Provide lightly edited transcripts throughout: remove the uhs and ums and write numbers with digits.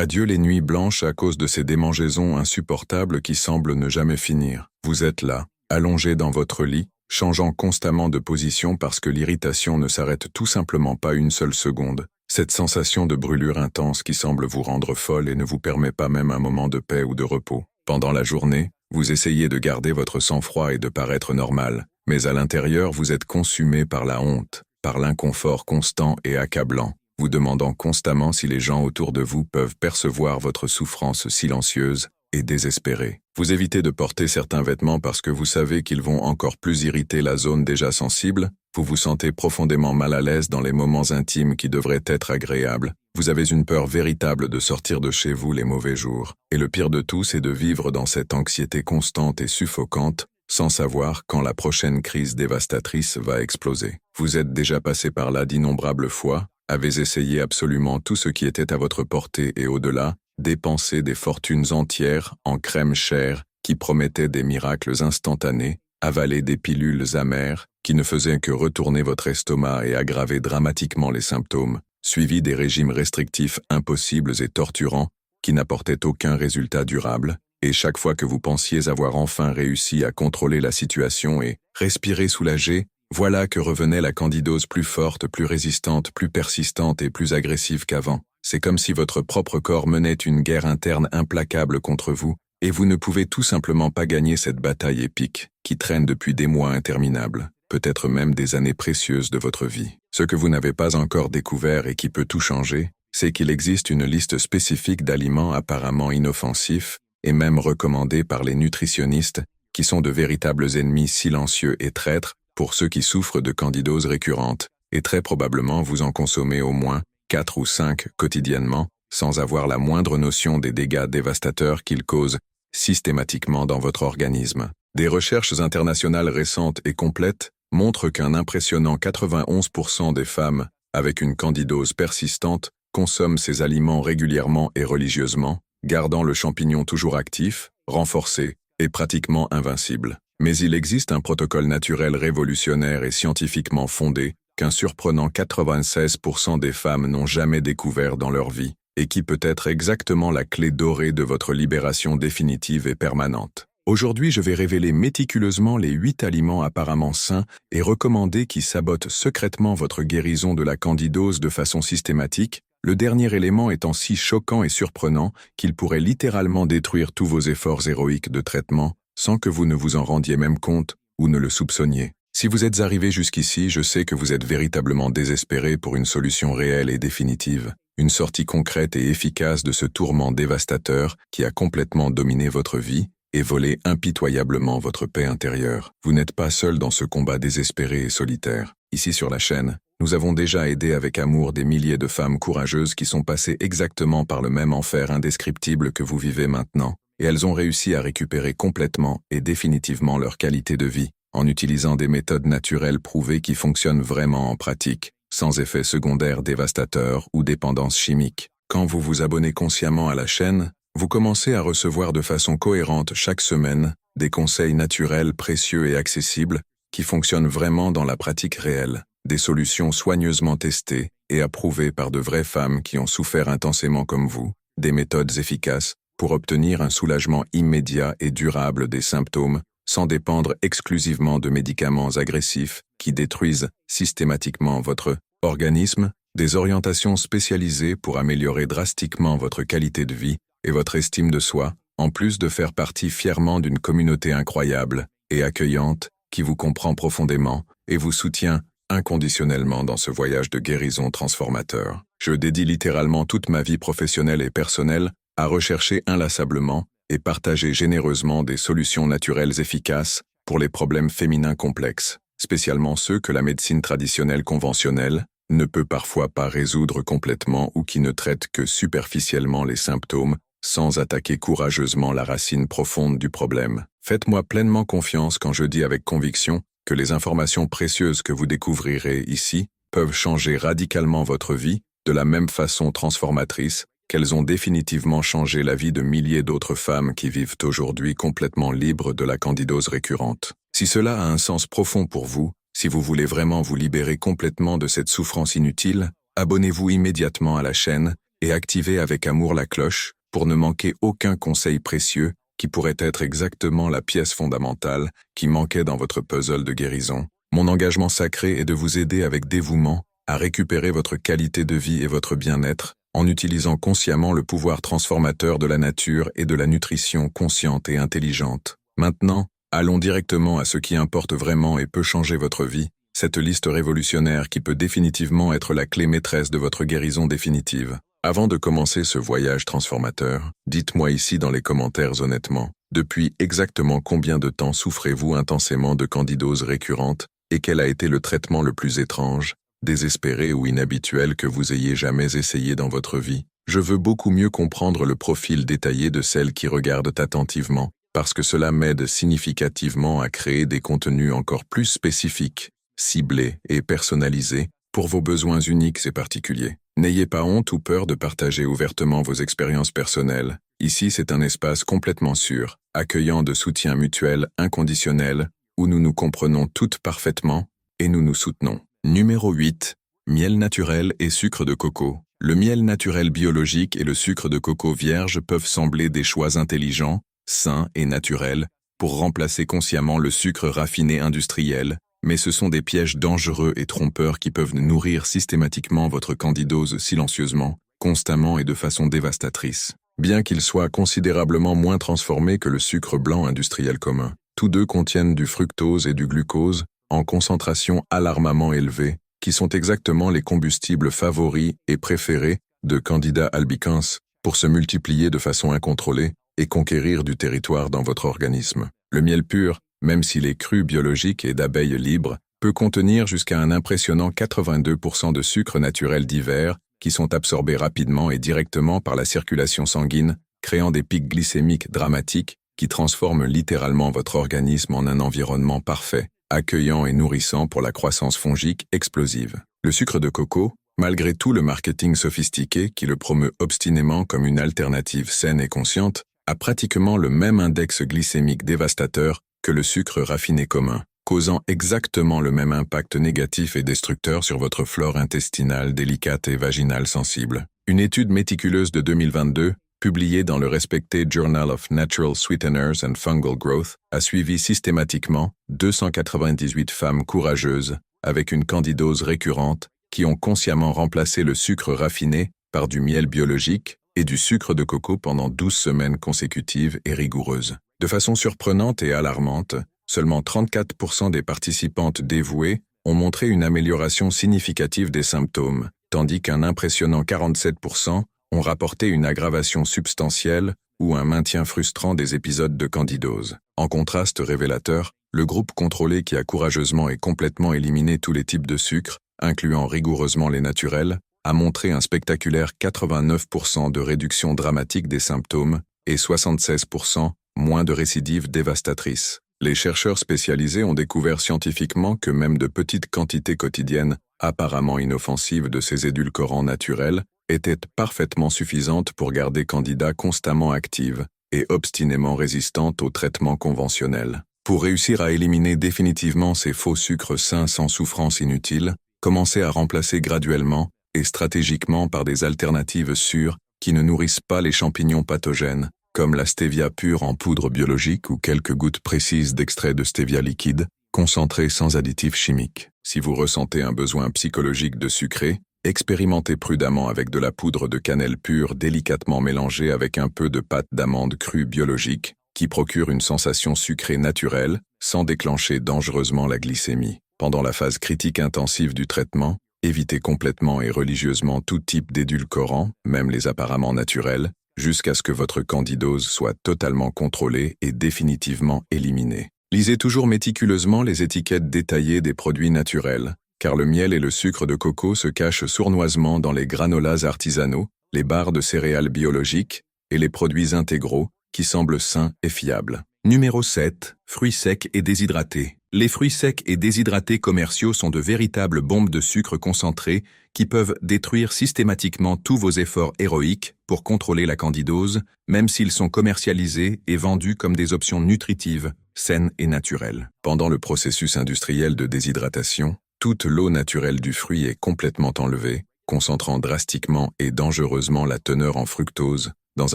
Adieu les nuits blanches à cause de ces démangeaisons insupportables qui semblent ne jamais finir. Vous êtes là, allongé dans votre lit, changeant constamment de position parce que l'irritation ne s'arrête tout simplement pas une seule seconde. Cette sensation de brûlure intense qui semble vous rendre folle et ne vous permet pas même un moment de paix ou de repos. Pendant la journée, vous essayez de garder votre sang-froid et de paraître normal, mais à l'intérieur vous êtes consumé par la honte, par l'inconfort constant et accablant, vous demandant constamment si les gens autour de vous peuvent percevoir votre souffrance silencieuse et désespérée. Vous évitez de porter certains vêtements parce que vous savez qu'ils vont encore plus irriter la zone déjà sensible, vous vous sentez profondément mal à l'aise dans les moments intimes qui devraient être agréables, vous avez une peur véritable de sortir de chez vous les mauvais jours, et le pire de tout c'est de vivre dans cette anxiété constante et suffocante, sans savoir quand la prochaine crise dévastatrice va exploser. Vous êtes déjà passé par là d'innombrables fois, avez essayé absolument tout ce qui était à votre portée et au-delà, dépensé des fortunes entières en crème chère qui promettaient des miracles instantanés, avalé des pilules amères qui ne faisaient que retourner votre estomac et aggraver dramatiquement les symptômes, suivi des régimes restrictifs impossibles et torturants qui n'apportaient aucun résultat durable, et chaque fois que vous pensiez avoir enfin réussi à contrôler la situation et respirer soulagé, voilà que revenait la candidose plus forte, plus résistante, plus persistante et plus agressive qu'avant. C'est comme si votre propre corps menait une guerre interne implacable contre vous, et vous ne pouvez tout simplement pas gagner cette bataille épique, qui traîne depuis des mois interminables, peut-être même des années précieuses de votre vie. Ce que vous n'avez pas encore découvert et qui peut tout changer, c'est qu'il existe une liste spécifique d'aliments apparemment inoffensifs, et même recommandés par les nutritionnistes, qui sont de véritables ennemis silencieux et traîtres pour ceux qui souffrent de candidose récurrente, et très probablement vous en consommez au moins 4 ou 5 quotidiennement, sans avoir la moindre notion des dégâts dévastateurs qu'ils causent systématiquement dans votre organisme. Des recherches internationales récentes et complètes montrent qu'un impressionnant 91% des femmes avec une candidose persistante consomment ces aliments régulièrement et religieusement, gardant le champignon toujours actif, renforcé et pratiquement invincible. Mais il existe un protocole naturel révolutionnaire et scientifiquement fondé qu'un surprenant 96% des femmes n'ont jamais découvert dans leur vie, et qui peut être exactement la clé dorée de votre libération définitive et permanente. Aujourd'hui, je vais révéler méticuleusement les 8 aliments apparemment sains et recommandés qui sabotent secrètement votre guérison de la candidose de façon systématique, le dernier élément étant si choquant et surprenant qu'il pourrait littéralement détruire tous vos efforts héroïques de traitement, sans que vous ne vous en rendiez même compte ou ne le soupçonniez. Si vous êtes arrivé jusqu'ici, je sais que vous êtes véritablement désespéré pour une solution réelle et définitive, une sortie concrète et efficace de ce tourment dévastateur qui a complètement dominé votre vie et volé impitoyablement votre paix intérieure. Vous n'êtes pas seul dans ce combat désespéré et solitaire. Ici sur la chaîne, nous avons déjà aidé avec amour des milliers de femmes courageuses qui sont passées exactement par le même enfer indescriptible que vous vivez maintenant, et elles ont réussi à récupérer complètement et définitivement leur qualité de vie, en utilisant des méthodes naturelles prouvées qui fonctionnent vraiment en pratique, sans effets secondaires dévastateurs ou dépendance chimique. Quand vous vous abonnez consciemment à la chaîne, vous commencez à recevoir de façon cohérente chaque semaine des conseils naturels précieux et accessibles qui fonctionnent vraiment dans la pratique réelle, des solutions soigneusement testées et approuvées par de vraies femmes qui ont souffert intensément comme vous, des méthodes efficaces pour obtenir un soulagement immédiat et durable des symptômes sans dépendre exclusivement de médicaments agressifs qui détruisent systématiquement votre organisme, des orientations spécialisées pour améliorer drastiquement votre qualité de vie et votre estime de soi, en plus de faire partie fièrement d'une communauté incroyable et accueillante qui vous comprend profondément et vous soutient inconditionnellement dans ce voyage de guérison transformateur. Je dédie littéralement toute ma vie professionnelle et personnelle à rechercher inlassablement et partager généreusement des solutions naturelles efficaces pour les problèmes féminins complexes, spécialement ceux que la médecine traditionnelle conventionnelle ne peut parfois pas résoudre complètement ou qui ne traitent que superficiellement les symptômes, sans attaquer courageusement la racine profonde du problème. Faites-moi pleinement confiance quand je dis avec conviction que les informations précieuses que vous découvrirez ici peuvent changer radicalement votre vie de la même façon transformatrice qu'elles ont définitivement changé la vie de milliers d'autres femmes qui vivent aujourd'hui complètement libres de la candidose récurrente. Si cela a un sens profond pour vous, si vous voulez vraiment vous libérer complètement de cette souffrance inutile, abonnez-vous immédiatement à la chaîne et activez avec amour la cloche pour ne manquer aucun conseil précieux qui pourrait être exactement la pièce fondamentale qui manquait dans votre puzzle de guérison. Mon engagement sacré est de vous aider avec dévouement à récupérer votre qualité de vie et votre bien-être en utilisant consciemment le pouvoir transformateur de la nature et de la nutrition consciente et intelligente. Maintenant, allons directement à ce qui importe vraiment et peut changer votre vie, cette liste révolutionnaire qui peut définitivement être la clé maîtresse de votre guérison définitive. Avant de commencer ce voyage transformateur, dites-moi ici dans les commentaires honnêtement, depuis exactement combien de temps souffrez-vous intensément de candidose récurrente et quel a été le traitement le plus étrange, désespéré ou inhabituel que vous ayez jamais essayé dans votre vie? Je veux beaucoup mieux comprendre le profil détaillé de celles qui regardent attentivement, parce que cela m'aide significativement à créer des contenus encore plus spécifiques, ciblés et personnalisés pour vos besoins uniques et particuliers. N'ayez pas honte ou peur de partager ouvertement vos expériences personnelles. Ici, c'est un espace complètement sûr, accueillant de soutien mutuel inconditionnel, où nous nous comprenons toutes parfaitement et nous nous soutenons. Numéro 8. Miel naturel et sucre de coco. Le miel naturel biologique et le sucre de coco vierge peuvent sembler des choix intelligents, sains et naturels, pour remplacer consciemment le sucre raffiné industriel, mais ce sont des pièges dangereux et trompeurs qui peuvent nourrir systématiquement votre candidose silencieusement, constamment et de façon dévastatrice. Bien qu'ils soient considérablement moins transformés que le sucre blanc industriel commun, tous deux contiennent du fructose et du glucose, en concentration alarmamment élevée, qui sont exactement les combustibles favoris et préférés de Candida albicans pour se multiplier de façon incontrôlée et conquérir du territoire dans votre organisme. Le miel pur, même s'il est cru biologique et d'abeilles libres, peut contenir jusqu'à un impressionnant 82% de sucre naturel divers qui sont absorbés rapidement et directement par la circulation sanguine, créant des pics glycémiques dramatiques qui transforment littéralement votre organisme en un environnement parfait, accueillant et nourrissant pour la croissance fongique explosive. Le sucre de coco, malgré tout le marketing sophistiqué qui le promeut obstinément comme une alternative saine et consciente, a pratiquement le même index glycémique dévastateur que le sucre raffiné commun, causant exactement le même impact négatif et destructeur sur votre flore intestinale délicate et vaginale sensible. Une étude méticuleuse de 2022, publiée dans le respecté Journal of Natural Sweeteners and Fungal Growth, a suivi systématiquement 298 femmes courageuses avec une candidose récurrente qui ont consciemment remplacé le sucre raffiné par du miel biologique et du sucre de coco pendant 12 semaines consécutives et rigoureuses. De façon surprenante et alarmante, seulement 34% des participantes dévouées ont montré une amélioration significative des symptômes, tandis qu'un impressionnant 47% ont rapporté une aggravation substantielle ou un maintien frustrant des épisodes de candidose. En contraste révélateur, le groupe contrôlé qui a courageusement et complètement éliminé tous les types de sucre, incluant rigoureusement les naturels, a montré un spectaculaire 89% de réduction dramatique des symptômes et 76% moins de récidives dévastatrices. Les chercheurs spécialisés ont découvert scientifiquement que même de petites quantités quotidiennes, apparemment inoffensives de ces édulcorants naturels, étaient parfaitement suffisantes pour garder Candida constamment active et obstinément résistante aux traitements conventionnels. Pour réussir à éliminer définitivement ces faux sucres sains sans souffrance inutile, commencez à remplacer graduellement et stratégiquement par des alternatives sûres qui ne nourrissent pas les champignons pathogènes, comme la stevia pure en poudre biologique ou quelques gouttes précises d'extrait de stevia liquide, concentré sans additifs chimiques. Si vous ressentez un besoin psychologique de sucré, expérimentez prudemment avec de la poudre de cannelle pure délicatement mélangée avec un peu de pâte d'amande crue biologique, qui procure une sensation sucrée naturelle, sans déclencher dangereusement la glycémie. Pendant la phase critique intensive du traitement, évitez complètement et religieusement tout type d'édulcorant, même les apparemment naturels, jusqu'à ce que votre candidose soit totalement contrôlée et définitivement éliminée. Lisez toujours méticuleusement les étiquettes détaillées des produits naturels, car le miel et le sucre de coco se cachent sournoisement dans les granolas artisanaux, les barres de céréales biologiques et les produits intégraux qui semblent sains et fiables. Numéro 7. Fruits secs et déshydratés. Les fruits secs et déshydratés commerciaux sont de véritables bombes de sucre concentré qui peuvent détruire systématiquement tous vos efforts héroïques pour contrôler la candidose, même s'ils sont commercialisés et vendus comme des options nutritives, saines et naturelles. Pendant le processus industriel de déshydratation, toute l'eau naturelle du fruit est complètement enlevée, concentrant drastiquement et dangereusement la teneur en fructose dans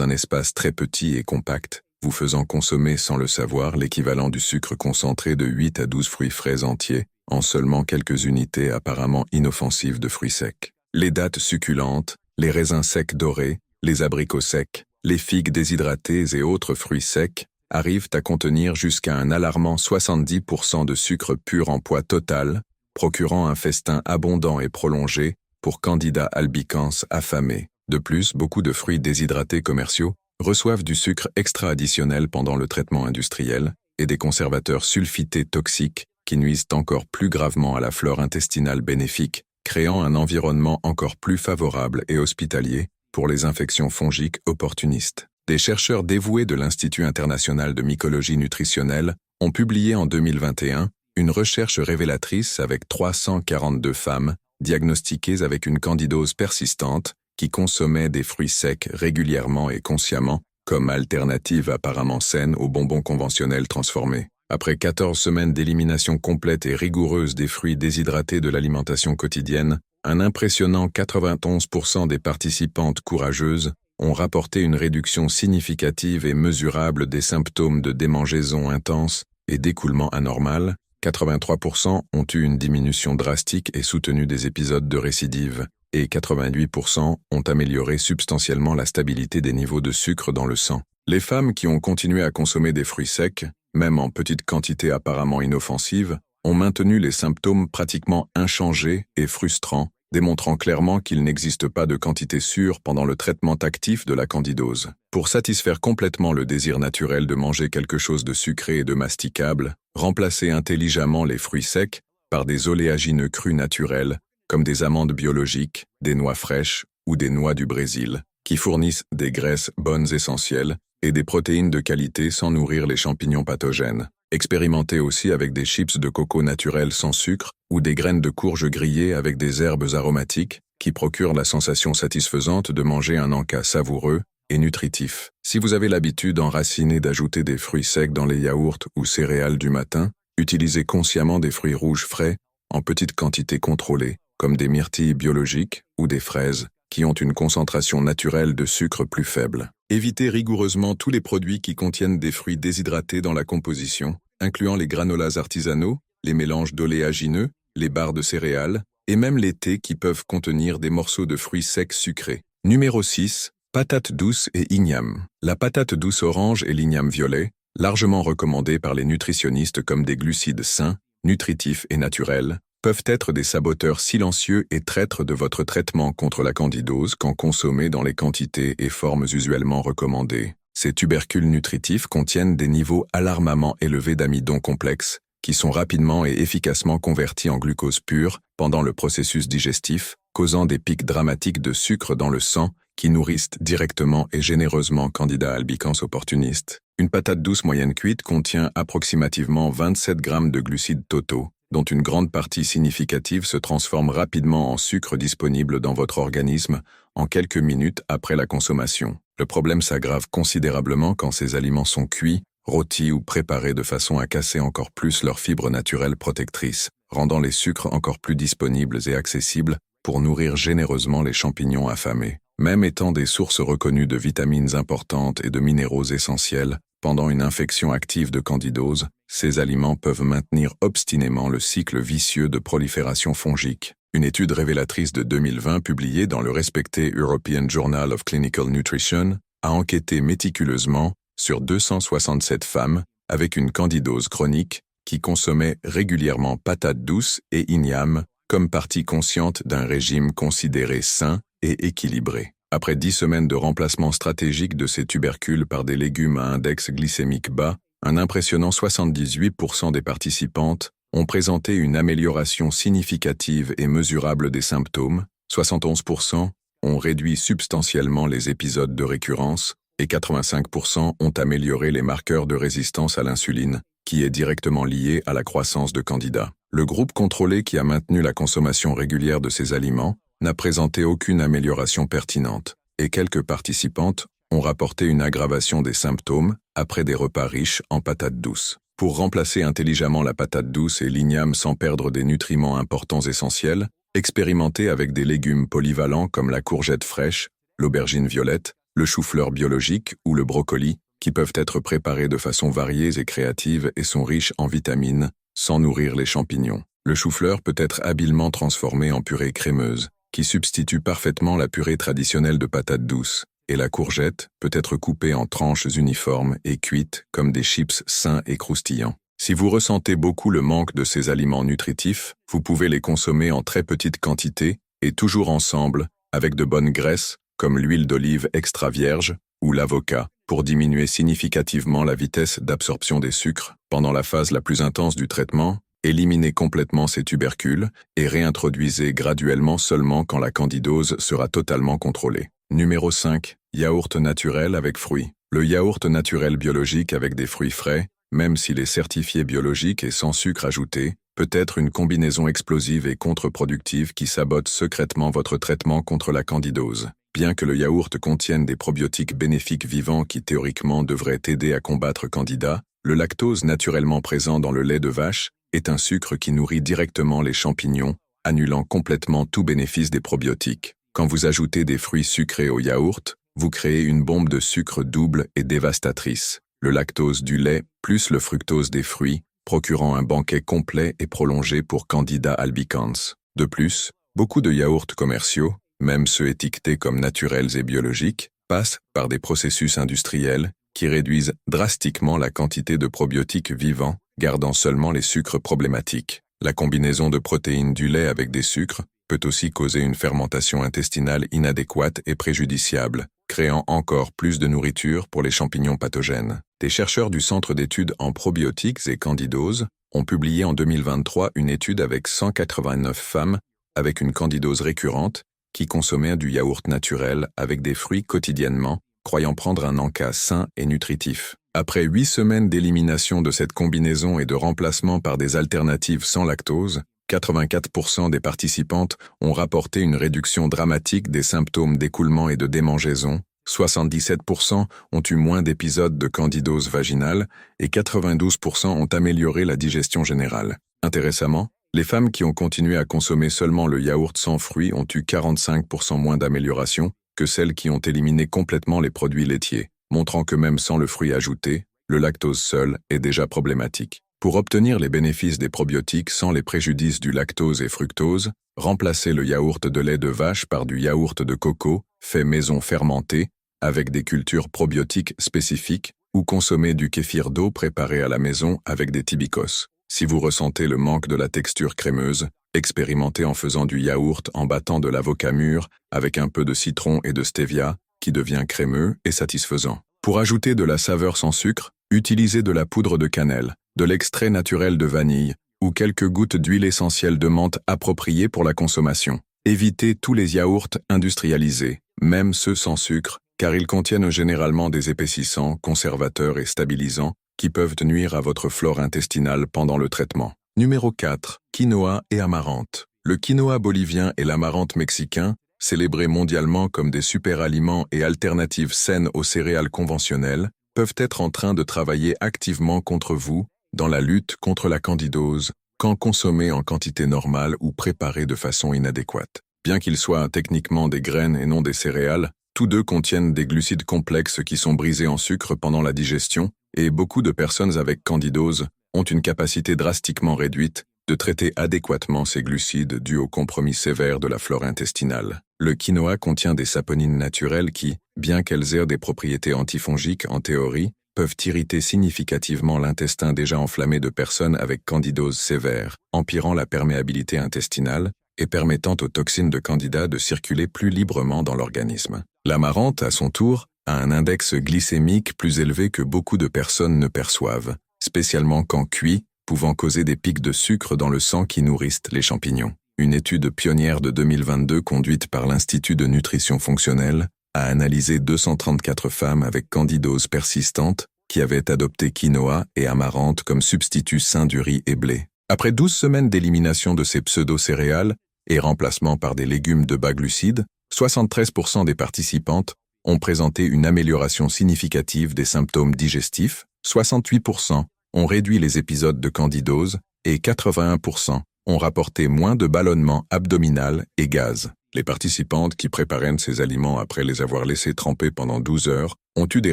un espace très petit et compact, vous faisant consommer sans le savoir l'équivalent du sucre concentré de 8 à 12 fruits frais entiers en seulement quelques unités apparemment inoffensives de fruits secs. Les dattes succulentes, les raisins secs dorés, les abricots secs, les figues déshydratées et autres fruits secs arrivent à contenir jusqu'à un alarmant 70% de sucre pur en poids total, procurant un festin abondant et prolongé pour candidats albicans affamés. De plus, beaucoup de fruits déshydratés commerciaux reçoivent du sucre extra additionnel pendant le traitement industriel et des conservateurs sulfités toxiques qui nuisent encore plus gravement à la flore intestinale bénéfique, créant un environnement encore plus favorable et hospitalier pour les infections fongiques opportunistes. Des chercheurs dévoués de l'Institut international de mycologie nutritionnelle ont publié en 2021 une recherche révélatrice avec 342 femmes diagnostiquées avec une candidose persistante qui consommaient des fruits secs régulièrement et consciemment comme alternative apparemment saine aux bonbons conventionnels transformés. Après 14 semaines d'élimination complète et rigoureuse des fruits déshydratés de l'alimentation quotidienne, un impressionnant 91% des participantes courageuses ont rapporté une réduction significative et mesurable des symptômes de démangeaison intense et d'écoulement anormal. 83% ont eu une diminution drastique et soutenue des épisodes de récidive, et 88% ont amélioré substantiellement la stabilité des niveaux de sucre dans le sang. Les femmes qui ont continué à consommer des fruits secs, même en petite quantité apparemment inoffensive, ont maintenu les symptômes pratiquement inchangés et frustrants, démontrant clairement qu'il n'existe pas de quantité sûre pendant le traitement actif de la candidose. Pour satisfaire complètement le désir naturel de manger quelque chose de sucré et de masticable, remplacez intelligemment les fruits secs par des oléagineux crus naturels, comme des amandes biologiques, des noix fraîches ou des noix du Brésil, qui fournissent des graisses bonnes essentielles et des protéines de qualité sans nourrir les champignons pathogènes. Expérimentez aussi avec des chips de coco naturels sans sucre ou des graines de courge grillées avec des herbes aromatiques qui procurent la sensation satisfaisante de manger un encas savoureux et nutritif. Si vous avez l'habitude enracinée d'ajouter des fruits secs dans les yaourts ou céréales du matin, utilisez consciemment des fruits rouges frais en petites quantités contrôlées, comme des myrtilles biologiques ou des fraises, qui ont une concentration naturelle de sucre plus faible. Évitez rigoureusement tous les produits qui contiennent des fruits déshydratés dans la composition, incluant les granolas artisanaux, les mélanges d'oléagineux, les barres de céréales, et même les thés qui peuvent contenir des morceaux de fruits secs sucrés. Numéro 6. Patates douces et igname. La patate douce orange et l'igname violet, largement recommandées par les nutritionnistes comme des glucides sains, nutritifs et naturels, peuvent être des saboteurs silencieux et traîtres de votre traitement contre la candidose quand consommés dans les quantités et formes usuellement recommandées. Ces tubercules nutritifs contiennent des niveaux alarmamment élevés d'amidon complexe, qui sont rapidement et efficacement convertis en glucose pur pendant le processus digestif, causant des pics dramatiques de sucre dans le sang qui nourrissent directement et généreusement candidats albicans opportunistes. Une patate douce moyenne cuite contient approximativement 27 grammes de glucides totaux, dont une grande partie significative se transforme rapidement en sucre disponible dans votre organisme en quelques minutes après la consommation. Le problème s'aggrave considérablement quand ces aliments sont cuits, rôtis ou préparés de façon à casser encore plus leurs fibres naturelles protectrices, rendant les sucres encore plus disponibles et accessibles pour nourrir généreusement les champignons affamés. Même étant des sources reconnues de vitamines importantes et de minéraux essentiels, pendant une infection active de candidose, ces aliments peuvent maintenir obstinément le cycle vicieux de prolifération fongique. Une étude révélatrice de 2020 publiée dans le respecté European Journal of Clinical Nutrition a enquêté méticuleusement sur 267 femmes avec une candidose chronique qui consommaient régulièrement patates douces et ignames comme partie consciente d'un régime considéré sain et équilibré. Après 10 semaines de remplacement stratégique de ces tubercules par des légumes à index glycémique bas, un impressionnant 78% des participantes ont présenté une amélioration significative et mesurable des symptômes, 71% ont réduit substantiellement les épisodes de récurrence et 85% ont amélioré les marqueurs de résistance à l'insuline, qui est directement lié à la croissance de candidats. Le groupe contrôlé qui a maintenu la consommation régulière de ces aliments n'a présenté aucune amélioration pertinente, et quelques participantes ont rapporté une aggravation des symptômes après des repas riches en patates douces. Pour remplacer intelligemment la patate douce et l'igname sans perdre des nutriments importants essentiels, Expérimentez avec des légumes polyvalents comme la courgette fraîche, l'aubergine violette, le chou-fleur biologique ou le brocoli, qui peuvent être préparés de façon variée et créative et sont riches en vitamines, sans nourrir les champignons. Le chou-fleur peut être habilement transformé en purée crémeuse, qui substitue parfaitement la purée traditionnelle de patates douces, et la courgette peut être coupée en tranches uniformes et cuite comme des chips sains et croustillants. Si vous ressentez beaucoup le manque de ces aliments nutritifs, vous pouvez les consommer en très petite quantité et toujours ensemble, avec de bonnes graisses, comme l'huile d'olive extra vierge ou l'avocat, pour diminuer significativement la vitesse d'absorption des sucres. Pendant la phase la plus intense du traitement, éliminez complètement ces tubercules et réintroduisez graduellement seulement quand la candidose sera totalement contrôlée. Numéro 5. Yaourt naturel avec fruits. Le yaourt naturel biologique avec des fruits frais, même s'il est certifié biologique et sans sucre ajouté, peut être une combinaison explosive et contre-productive qui sabote secrètement votre traitement contre la candidose. Bien que le yaourt contienne des probiotiques bénéfiques vivants qui théoriquement devraient aider à combattre Candida, le lactose naturellement présent dans le lait de vache est un sucre qui nourrit directement les champignons, annulant complètement tout bénéfice des probiotiques. Quand vous ajoutez des fruits sucrés au yaourt, vous créez une bombe de sucre double et dévastatrice. Le lactose du lait plus le fructose des fruits, procurant un banquet complet et prolongé pour Candida albicans. De plus, beaucoup de yaourts commerciaux, même ceux étiquetés comme naturels et biologiques, passent par des processus industriels qui réduisent drastiquement la quantité de probiotiques vivants, gardant seulement les sucres problématiques. La combinaison de protéines du lait avec des sucres peut aussi causer une fermentation intestinale inadéquate et préjudiciable, créant encore plus de nourriture pour les champignons pathogènes. Des chercheurs du Centre d'études en probiotiques et candidose ont publié en 2023 une étude avec 189 femmes avec une candidose récurrente qui consommaient du yaourt naturel avec des fruits quotidiennement, croyant prendre un encas sain et nutritif. Après 8 semaines d'élimination de cette combinaison et de remplacement par des alternatives sans lactose, 84% des participantes ont rapporté une réduction dramatique des symptômes d'écoulement et de démangeaison, 77% ont eu moins d'épisodes de candidose vaginale et 92% ont amélioré la digestion générale. Intéressamment, les femmes qui ont continué à consommer seulement le yaourt sans fruits ont eu 45% moins d'amélioration que celles qui ont éliminé complètement les produits laitiers, montrant que même sans le fruit ajouté, le lactose seul est déjà problématique. Pour obtenir les bénéfices des probiotiques sans les préjudices du lactose et fructose, remplacez le yaourt de lait de vache par du yaourt de coco, fait maison fermenté, avec des cultures probiotiques spécifiques, ou consommez du kéfir d'eau préparé à la maison avec des tibikos. Si vous ressentez le manque de la texture crémeuse, expérimentez en faisant du yaourt en battant de l'avocat mûr avec un peu de citron et de stevia, qui devient crémeux et satisfaisant. Pour ajouter de la saveur sans sucre, utilisez de la poudre de cannelle, de l'extrait naturel de vanille, ou quelques gouttes d'huile essentielle de menthe appropriées pour la consommation. Évitez tous les yaourts industrialisés, même ceux sans sucre, car ils contiennent généralement des épaississants, conservateurs et stabilisants qui peuvent nuire à votre flore intestinale pendant le traitement. Numéro 4. Quinoa et amarante. Le quinoa bolivien et l'amarante mexicain, célébrés mondialement comme des super-aliments et alternatives saines aux céréales conventionnelles, peuvent être en train de travailler activement contre vous dans la lutte contre la candidose, quand consommés en quantité normale ou préparés de façon inadéquate. Bien qu'ils soient techniquement des graines et non des céréales, tous deux contiennent des glucides complexes qui sont brisés en sucre pendant la digestion, et beaucoup de personnes avec candidose ont une capacité drastiquement réduite de traiter adéquatement ces glucides dus au compromis sévère de la flore intestinale. Le quinoa contient des saponines naturelles qui, bien qu'elles aient des propriétés antifongiques en théorie, peuvent irriter significativement l'intestin déjà enflammé de personnes avec candidose sévère, empirant la perméabilité intestinale et permettant aux toxines de candida de circuler plus librement dans l'organisme. L'amarante, à son tour, a un index glycémique plus élevé que beaucoup de personnes ne perçoivent, spécialement quand cuit, pouvant causer des pics de sucre dans le sang qui nourrissent les champignons. Une étude pionnière de 2022 conduite par l'Institut de nutrition fonctionnelle a analysé 234 femmes avec candidose persistante qui avaient adopté quinoa et amarante comme substituts sains du riz et blé. Après 12 semaines d'élimination de ces pseudo-céréales et remplacement par des légumes de bas glucides, 73% des participantes ont présenté une amélioration significative des symptômes digestifs, 68% ont réduit les épisodes de candidose et 81% ont rapporté moins de ballonnement abdominal et gaz. Les participantes qui préparaient ces aliments après les avoir laissés tremper pendant 12 heures ont eu des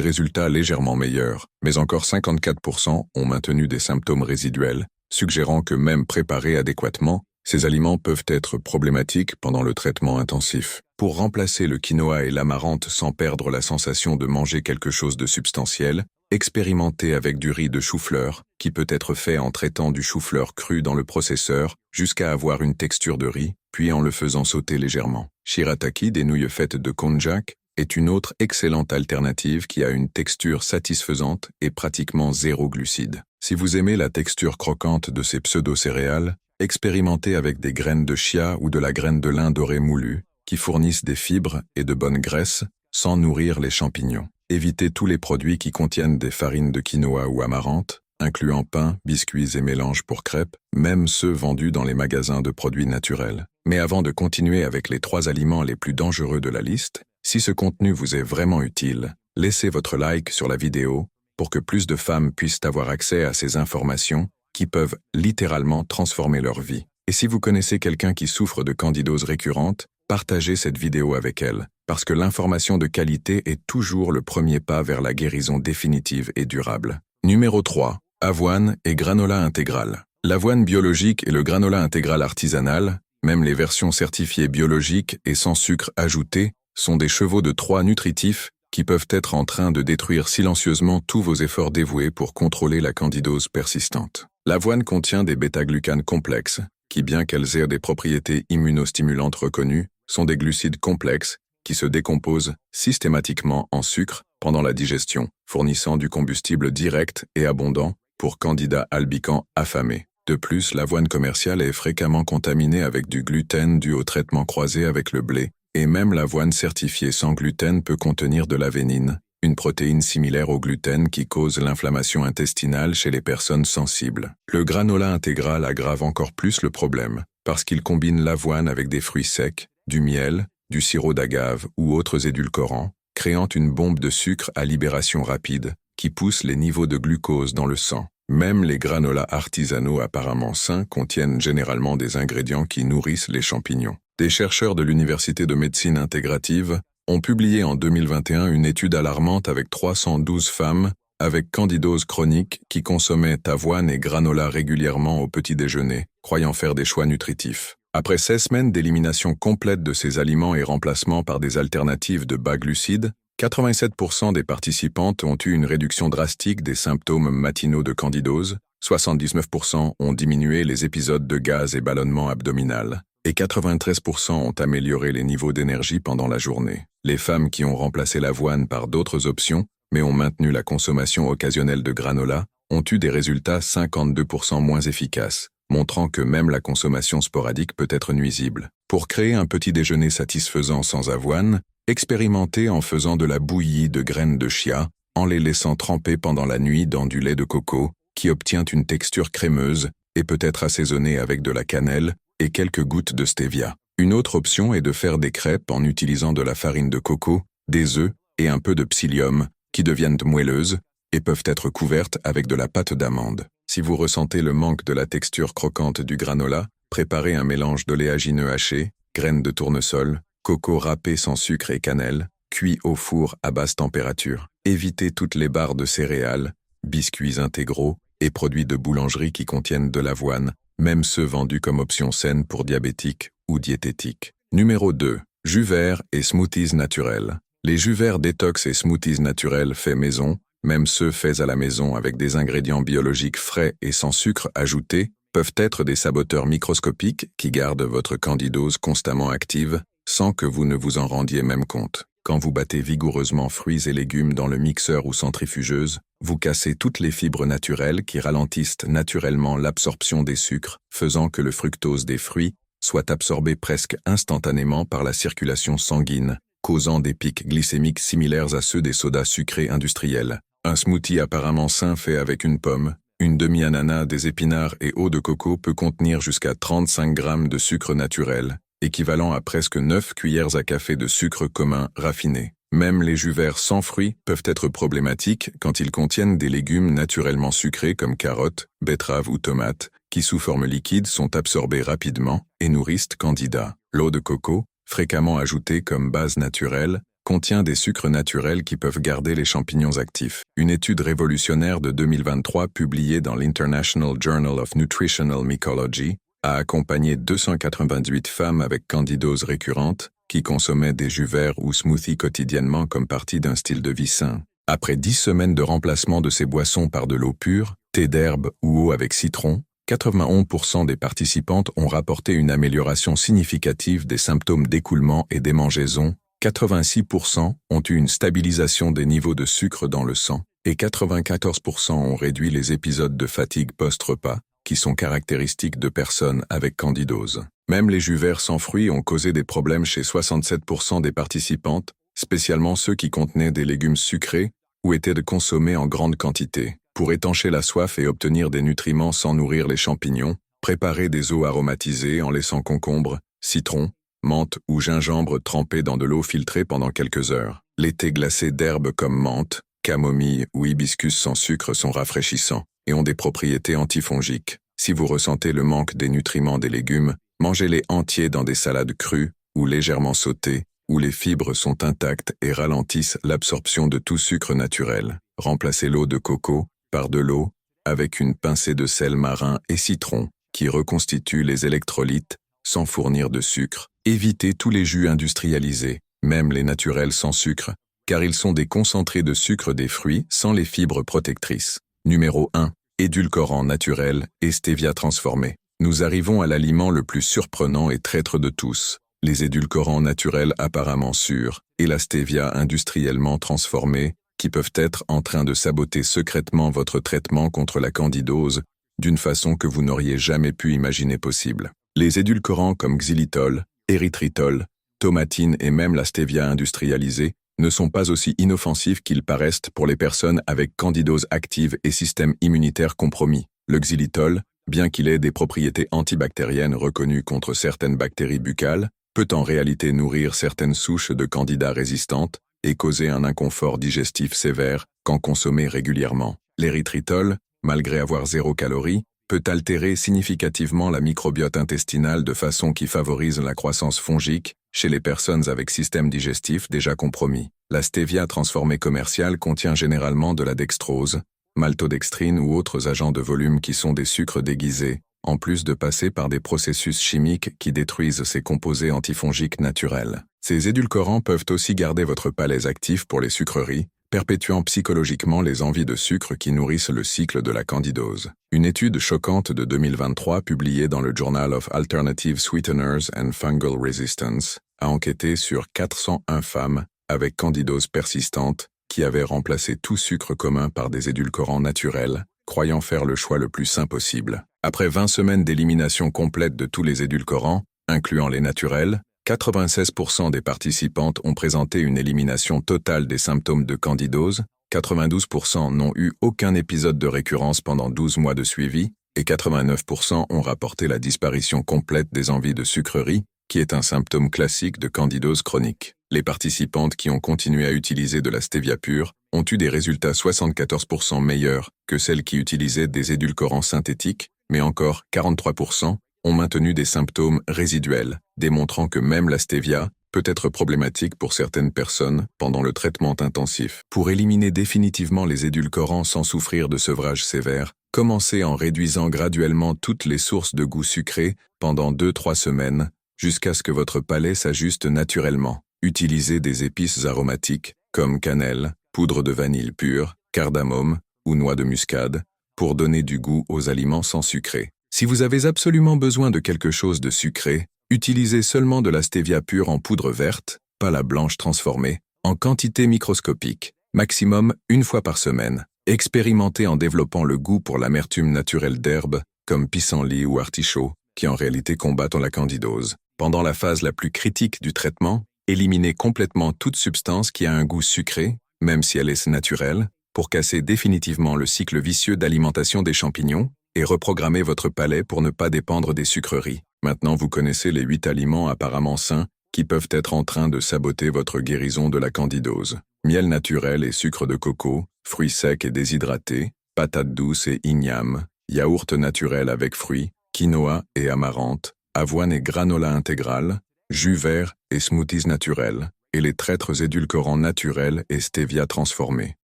résultats légèrement meilleurs, mais encore 54% ont maintenu des symptômes résiduels, suggérant que même préparés adéquatement, ces aliments peuvent être problématiques pendant le traitement intensif. Pour remplacer le quinoa et l'amarante sans perdre la sensation de manger quelque chose de substantiel, expérimentez avec du riz de chou-fleur, qui peut être fait en traitant du chou-fleur cru dans le processeur jusqu'à avoir une texture de riz, puis en le faisant sauter légèrement. Shirataki, des nouilles faites de konjac, est une autre excellente alternative qui a une texture satisfaisante et pratiquement zéro glucides. Si vous aimez la texture croquante de ces pseudo-céréales, expérimentez avec des graines de chia ou de la graine de lin dorée moulue, qui fournissent des fibres et de bonnes graisses, sans nourrir les champignons. Évitez tous les produits qui contiennent des farines de quinoa ou amarante, incluant pain, biscuits et mélanges pour crêpes, même ceux vendus dans les magasins de produits naturels. Mais avant de continuer avec les 3 aliments les plus dangereux de la liste, si ce contenu vous est vraiment utile, laissez votre like sur la vidéo pour que plus de femmes puissent avoir accès à ces informations qui peuvent littéralement transformer leur vie. Et si vous connaissez quelqu'un qui souffre de candidose récurrente, partagez cette vidéo avec elle, parce que l'information de qualité est toujours le premier pas vers la guérison définitive et durable. Numéro 3. Avoine et granola intégral. L'avoine biologique et le granola intégral artisanal, même les versions certifiées biologiques et sans sucre ajouté, sont des chevaux de Troie nutritifs qui peuvent être en train de détruire silencieusement tous vos efforts dévoués pour contrôler la candidose persistante. L'avoine contient des bêta-glucanes complexes, qui bien qu'elles aient des propriétés immunostimulantes reconnues, sont des glucides complexes qui se décomposent systématiquement en sucre pendant la digestion, fournissant du combustible direct et abondant pour candidats albicans affamés. De plus, l'avoine commerciale est fréquemment contaminée avec du gluten dû au traitement croisé avec le blé, et même l'avoine certifiée sans gluten peut contenir de l'avénine, une protéine similaire au gluten qui cause l'inflammation intestinale chez les personnes sensibles. Le granola intégral aggrave encore plus le problème, parce qu'il combine l'avoine avec des fruits secs, du miel, du sirop d'agave ou autres édulcorants, créant une bombe de sucre à libération rapide qui pousse les niveaux de glucose dans le sang. Même les granolas artisanaux apparemment sains contiennent généralement des ingrédients qui nourrissent les champignons. Des chercheurs de l'Université de médecine intégrative ont publié en 2021 une étude alarmante avec 312 femmes avec candidose chronique qui consommaient avoine et granola régulièrement au petit déjeuner, croyant faire des choix nutritifs. Après 16 semaines d'élimination complète de ces aliments et remplacement par des alternatives de bas glucides, 87% des participantes ont eu une réduction drastique des symptômes matinaux de candidose, 79% ont diminué les épisodes de gaz et ballonnement abdominal, et 93% ont amélioré les niveaux d'énergie pendant la journée. Les femmes qui ont remplacé l'avoine par d'autres options, mais ont maintenu la consommation occasionnelle de granola, ont eu des résultats 52% moins efficaces, montrant que même la consommation sporadique peut être nuisible. Pour créer un petit déjeuner satisfaisant sans avoine, expérimentez en faisant de la bouillie de graines de chia, en les laissant tremper pendant la nuit dans du lait de coco, qui obtient une texture crémeuse et peut être assaisonnée avec de la cannelle et quelques gouttes de stevia. Une autre option est de faire des crêpes en utilisant de la farine de coco, des œufs et un peu de psyllium, qui deviennent moelleuses et peuvent être couvertes avec de la pâte d'amande. Si vous ressentez le manque de la texture croquante du granola, préparez un mélange d'oléagineux hachés, graines de tournesol, coco râpé sans sucre et cannelle, cuit au four à basse température. Évitez toutes les barres de céréales, biscuits intégraux et produits de boulangerie qui contiennent de l'avoine, même ceux vendus comme option saine pour diabétiques ou diététiques. Numéro 2. Jus vert et smoothies naturels. Les jus verts détox et smoothies naturels faits maison, même ceux faits à la maison avec des ingrédients biologiques frais et sans sucre ajouté, peuvent être des saboteurs microscopiques qui gardent votre candidose constamment active sans que vous ne vous en rendiez même compte. Quand vous battez vigoureusement fruits et légumes dans le mixeur ou centrifugeuse, vous cassez toutes les fibres naturelles qui ralentissent naturellement l'absorption des sucres, faisant que le fructose des fruits soit absorbé presque instantanément par la circulation sanguine, causant des pics glycémiques similaires à ceux des sodas sucrés industriels. Un smoothie apparemment sain fait avec une pomme, une demi-ananas, des épinards et eau de coco peut contenir jusqu'à 35 grammes de sucre naturel, équivalent à presque 9 cuillères à café de sucre commun raffiné. Même les jus verts sans fruits peuvent être problématiques quand ils contiennent des légumes naturellement sucrés comme carottes, betteraves ou tomates, qui sous forme liquide sont absorbés rapidement et nourrissent candidats. L'eau de coco, fréquemment ajoutée comme base naturelle, contient des sucres naturels qui peuvent garder les champignons actifs. Une étude révolutionnaire de 2023 publiée dans l'International Journal of Nutritional Mycology a accompagné 288 femmes avec candidose récurrente qui consommaient des jus verts ou smoothies quotidiennement comme partie d'un style de vie sain. Après 10 semaines de remplacement de ces boissons par de l'eau pure, thé d'herbe ou eau avec citron, 91% des participantes ont rapporté une amélioration significative des symptômes d'écoulement et d'émangeaison, 86% ont eu une stabilisation des niveaux de sucre dans le sang, et 94% ont réduit les épisodes de fatigue post-repas, qui sont caractéristiques de personnes avec candidose. Même les jus verts sans fruits ont causé des problèmes chez 67% des participantes, spécialement ceux qui contenaient des légumes sucrés ou étaient consommés en grande quantité. Pour étancher la soif et obtenir des nutriments sans nourrir les champignons, préparez des eaux aromatisées en laissant concombre, citron, menthe ou gingembre trempés dans de l'eau filtrée pendant quelques heures. Les thés glacés d'herbes comme menthe, camomille ou hibiscus sans sucre sont rafraîchissants et ont des propriétés antifongiques. Si vous ressentez le manque des nutriments des légumes, mangez-les entiers dans des salades crues ou légèrement sautées, où les fibres sont intactes et ralentissent l'absorption de tout sucre naturel. Remplacez l'eau de coco par de l'eau avec une pincée de sel marin et citron qui reconstitue les électrolytes sans fournir de sucre. Évitez tous les jus industrialisés, même les naturels sans sucre, car ils sont des concentrés de sucre des fruits sans les fibres protectrices. Numéro 1. Édulcorant naturel et stevia transformé. Nous arrivons à l'aliment le plus surprenant et traître de tous, les édulcorants naturels apparemment sûrs et la stevia industriellement transformée, qui peuvent être en train de saboter secrètement votre traitement contre la candidose d'une façon que vous n'auriez jamais pu imaginer possible. Les édulcorants comme xylitol, érythritol, tomatine et même la stevia industrialisée ne sont pas aussi inoffensifs qu'ils paraissent pour les personnes avec candidose active et système immunitaire compromis. Le xylitol, bien qu'il ait des propriétés antibactériennes reconnues contre certaines bactéries buccales, peut en réalité nourrir certaines souches de candidats résistantes et causer un inconfort digestif sévère quand consommé régulièrement. L'érythritol, malgré avoir 0 calories, peut altérer significativement la microbiote intestinale de façon qui favorise la croissance fongique chez les personnes avec système digestif déjà compromis. La stevia transformée commerciale contient généralement de la dextrose, maltodextrine ou autres agents de volume qui sont des sucres déguisés, en plus de passer par des processus chimiques qui détruisent ces composés antifongiques naturels. Ces édulcorants peuvent aussi garder votre palais actif pour les sucreries, perpétuant psychologiquement les envies de sucre qui nourrissent le cycle de la candidose. Une étude choquante de 2023 publiée dans le Journal of Alternative Sweeteners and Fungal Resistance a enquêté sur 401 femmes avec candidose persistante qui avaient remplacé tout sucre commun par des édulcorants naturels, croyant faire le choix le plus sain possible. Après 20 semaines d'élimination complète de tous les édulcorants, incluant les naturels, 96% des participantes ont présenté une élimination totale des symptômes de candidose, 92% n'ont eu aucun épisode de récurrence pendant 12 mois de suivi, et 89% ont rapporté la disparition complète des envies de sucrerie, qui est un symptôme classique de candidose chronique. Les participantes qui ont continué à utiliser de la stevia pure ont eu des résultats 74% meilleurs que celles qui utilisaient des édulcorants synthétiques, mais encore 43% ont maintenu des symptômes résiduels, démontrant que même la stevia peut être problématique pour certaines personnes pendant le traitement intensif. Pour éliminer définitivement les édulcorants sans souffrir de sevrage sévère, commencez en réduisant graduellement toutes les sources de goût sucré pendant 2-3 semaines, jusqu'à ce que votre palais s'ajuste naturellement. Utilisez des épices aromatiques, comme cannelle, poudre de vanille pure, cardamome ou noix de muscade, pour donner du goût aux aliments sans sucré. Si vous avez absolument besoin de quelque chose de sucré, utilisez seulement de la stevia pure en poudre verte, pas la blanche transformée, en quantité microscopique, maximum 1 fois par semaine. Expérimentez en développant le goût pour l'amertume naturelle d'herbes, comme pissenlit ou artichaut, qui en réalité combattent la candidose. Pendant la phase la plus critique du traitement, éliminez complètement toute substance qui a un goût sucré, même si elle est naturelle, pour casser définitivement le cycle vicieux d'alimentation des champignons et reprogrammez votre palais pour ne pas dépendre des sucreries. Maintenant vous connaissez les 8 aliments apparemment sains qui peuvent être en train de saboter votre guérison de la candidose. Miel naturel et sucre de coco, fruits secs et déshydratés, patates douces et ignames, yaourt naturel avec fruits, quinoa et amarante, avoine et granola intégral, jus vert et smoothies naturels, et les traîtres édulcorants naturels et stevia transformés.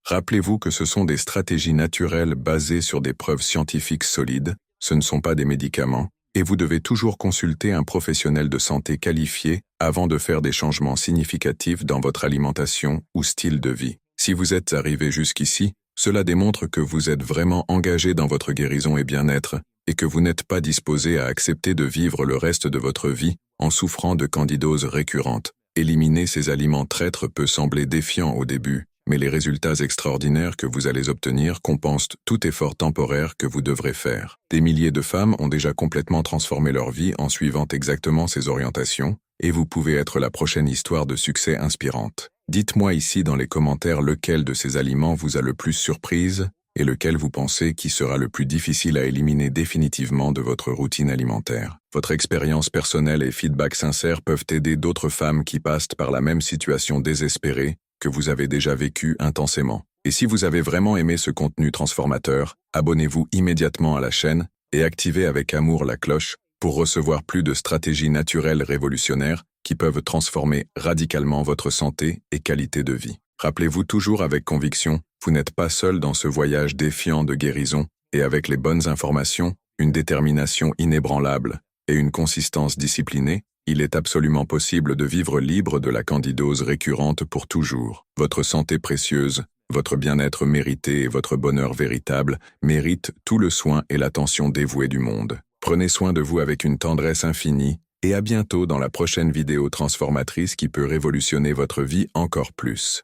Rappelez-vous que ce sont des stratégies naturelles basées sur des preuves scientifiques solides, ce ne sont pas des médicaments, et vous devez toujours consulter un professionnel de santé qualifié avant de faire des changements significatifs dans votre alimentation ou style de vie. Si vous êtes arrivé jusqu'ici, cela démontre que vous êtes vraiment engagé dans votre guérison et bien-être, et que vous n'êtes pas disposé à accepter de vivre le reste de votre vie en souffrant de candidose récurrente. Éliminer ces aliments traîtres peut sembler défiant au début, mais les résultats extraordinaires que vous allez obtenir compensent tout effort temporaire que vous devrez faire. Des milliers de femmes ont déjà complètement transformé leur vie en suivant exactement ces orientations, et vous pouvez être la prochaine histoire de succès inspirante. Dites-moi ici dans les commentaires lequel de ces aliments vous a le plus surprise et lequel vous pensez qui sera le plus difficile à éliminer définitivement de votre routine alimentaire. Votre expérience personnelle et feedback sincère peuvent aider d'autres femmes qui passent par la même situation désespérée que vous avez déjà vécu intensément. Et si vous avez vraiment aimé ce contenu transformateur, abonnez-vous immédiatement à la chaîne et activez avec amour la cloche pour recevoir plus de stratégies naturelles révolutionnaires qui peuvent transformer radicalement votre santé et qualité de vie. Rappelez-vous toujours avec conviction, vous n'êtes pas seul dans ce voyage défiant de guérison, et avec les bonnes informations, une détermination inébranlable et une consistance disciplinée, il est absolument possible de vivre libre de la candidose récurrente pour toujours. Votre santé précieuse, votre bien-être mérité et votre bonheur véritable méritent tout le soin et l'attention dévouée du monde. Prenez soin de vous avec une tendresse infinie, et à bientôt dans la prochaine vidéo transformatrice qui peut révolutionner votre vie encore plus.